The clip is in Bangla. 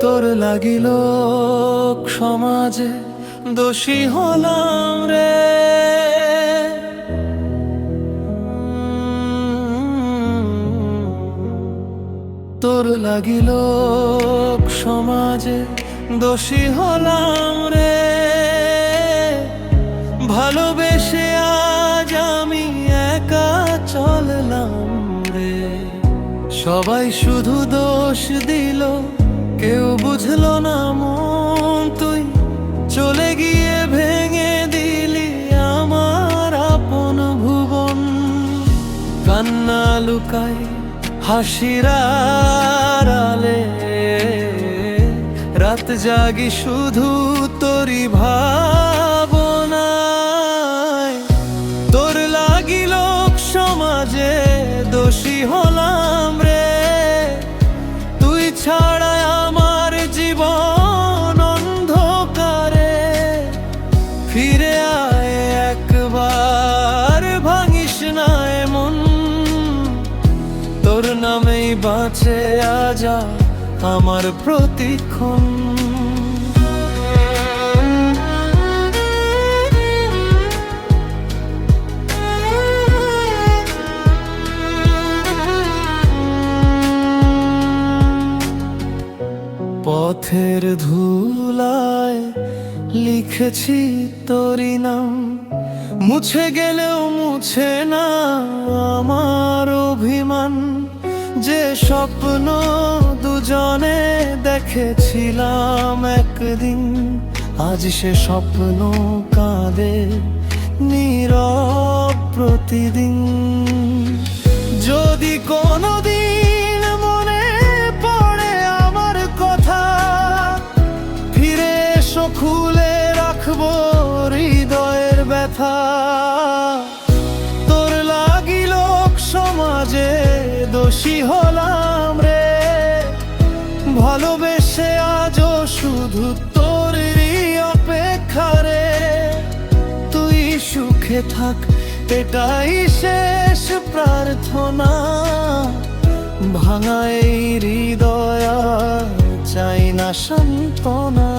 তোর লাগিল সমাজে দোষী হলাম রে। তোর লাগিল সমাজে দোষী হলাম রে। ভালোবেসে আজ আমি একা চললাম রে। সবাই শুধু দোষ দিল, কেউ বুঝলো না মন। তুই চলে গিয়ে ভেঙে দিলি আমার আপন ভুবন। কান্না লুকাই হাসির আড়ালে, রাত জাগি শুধু তোরি ভাবনায়। তোর লাগিল সমাজে দোষী হলাম রে। তুই ছাড়া আমার জীবন অন্ধকারে। ফিরে আয় একবার, ভাঙিস না এমন। তোর নামেই বাঁচে আজ আমার প্রতিক্ষণ। পথের ধুলায় লিখেছি তোরি নাম, মুছে গেলেও মুছে না আমার অভিমান। যে স্বপ্ন দুজনে দেখেছিলাম একদিন, আজ সে স্বপ্ন কাঁদে নীরব প্রতিদিন। যদি কোনোদিন মনে পড়ে আমার কথা, ফিরে এসো, খুলে রাখবো হৃদয়ের ব্যথা। তোর লাগিল সমাজে দোষী হলাম রে। ভালোবেসে আজও শুধু তোরই অপেক্ষা রে। তুই সুখে থাক, এটাই শেষ প্রার্থনা। ভাঙা এই হৃদয় চাই না সান্ত্বনা।